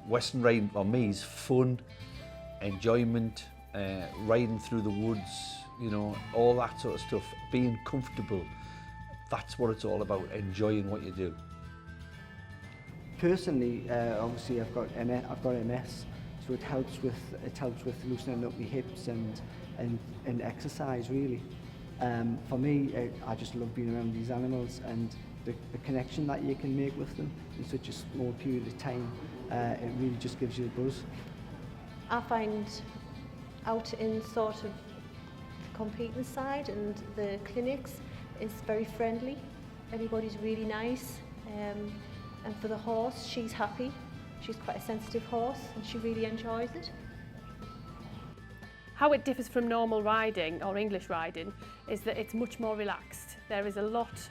Western riding for me is fun, enjoyment, riding through the woods, you know, all that sort of stuff, being comfortable. That's what it's all about, enjoying what you do. Personally, obviously I've got MS, so it helps with loosening up my hips and exercise really. For me, I just love being around these animals, and the connection that you can make with them in such a small period of time, it really just gives you a buzz. I find out in sort of the competing side and the clinics is very friendly. Everybody's really nice, and for the horse, she's happy. She's quite a sensitive horse and she really enjoys it. How it differs from normal riding or English riding is that it's much more relaxed. There is a lot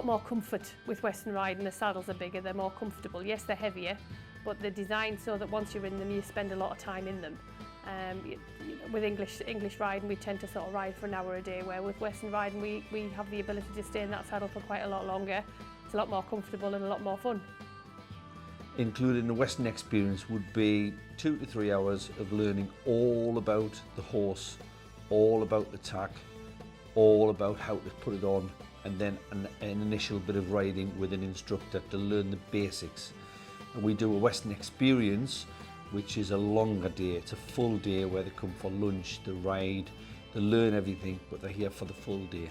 more comfort with Western riding. The saddles are bigger, they're more comfortable. Yes, they're heavier, but they're designed so that once you're in them, you spend a lot of time in them. With English riding, we tend to sort of ride for an hour a day, where with Western riding, we have the ability to stay in that saddle for quite a lot longer. It's a lot more comfortable and a lot more fun. Including the Western experience would be 2 to 3 hours of learning all about the horse, all about the tack, all about how to put it on, and then an initial bit of riding with an instructor to learn the basics. And we do a Western experience, which is a longer day. It's a full day where they come for lunch, they ride, they learn everything, but they're here for the full day.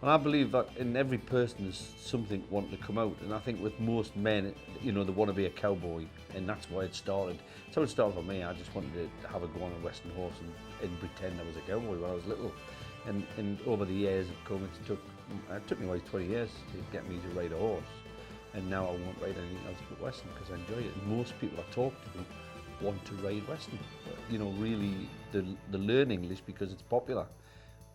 And I believe that in every person there's something wanting to come out, and I think with most men, you know, they want to be a cowboy, and that's why it started. So it started for me. I just wanted to have a go on a Western horse and pretend I was a cowboy when I was little. And over the years it took me like 20 years to get me to ride a horse, and now I won't ride anything else but Western because I enjoy it. And most people I talk to want to ride Western. You know, really they learn English because it's popular.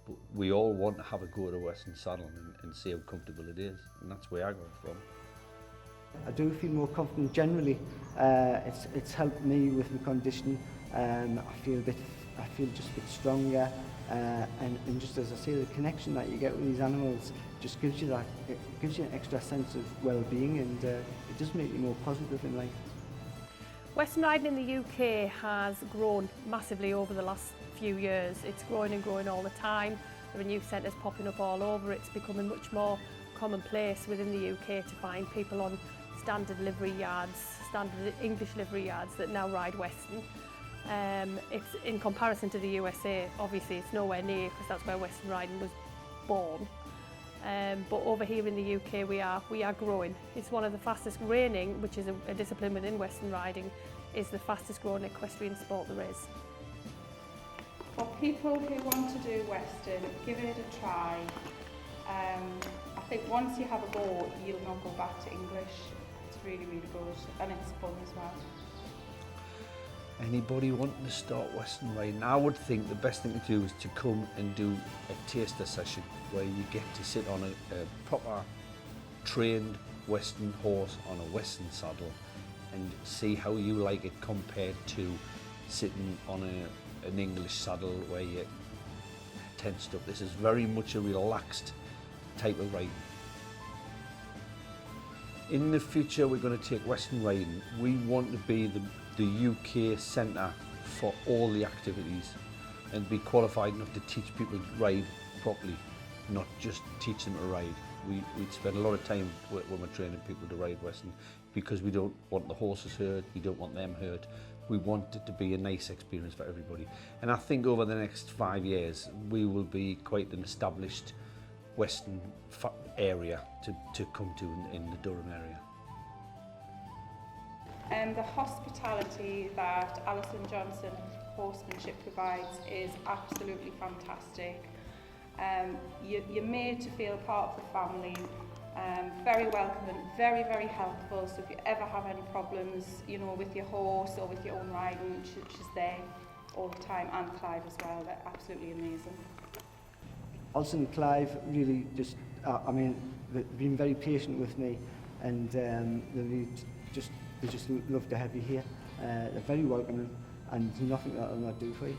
But we all want to have a go at a Western saddle and see how comfortable it is, and that's where I got it from. I do feel more confident generally. It's helped me with my conditioning. I feel just a bit stronger, and just as I say, the connection that you get with these animals just gives you an extra sense of well-being, and it does make you more positive in life. Western riding in the UK has grown massively over the last few years. It's growing and growing all the time. There are new centres popping up all over. It's becoming much more commonplace within the UK to find people on standard livery yards, standard English livery yards that now ride Western. It's in comparison to the USA, obviously it's nowhere near because that's where Western riding was born. But over here in the UK we are growing. It's one of the fastest reining, which is a discipline within Western riding, is the fastest growing equestrian sport there is. For people who want to do Western, give it a try. I think once you have a go, you'll not go back to English. It's really, really good, and it's fun as well. Anybody wanting to start Western riding, I would think the best thing to do is to come and do a taster session where you get to sit on a proper trained Western horse on a Western saddle and see how you like it compared to sitting on an English saddle where you're tensed up. This is very much a relaxed type of riding. In the future we're going to take Western riding. We want to be the UK centre for all the activities and be qualified enough to teach people to ride properly, not just teach them to ride. We spend a lot of time when we're training people to ride Western because we don't want the horses hurt, we don't want them hurt. We want it to be a nice experience for everybody. And I think over the next 5 years we will be quite an established Western area to come to in the Durham area. And the hospitality that Alison Johnson Horsemanship provides is absolutely fantastic. You're made to feel part of the family, very welcoming, very, very helpful. So if you ever have any problems, you know, with your horse or with your own riding, she's there all the time, and Clive as well. They're absolutely amazing. Alison and Clive really just, they've been very patient with me, and they just love to have you here. They're very welcoming, and there's nothing that I'll not do for you.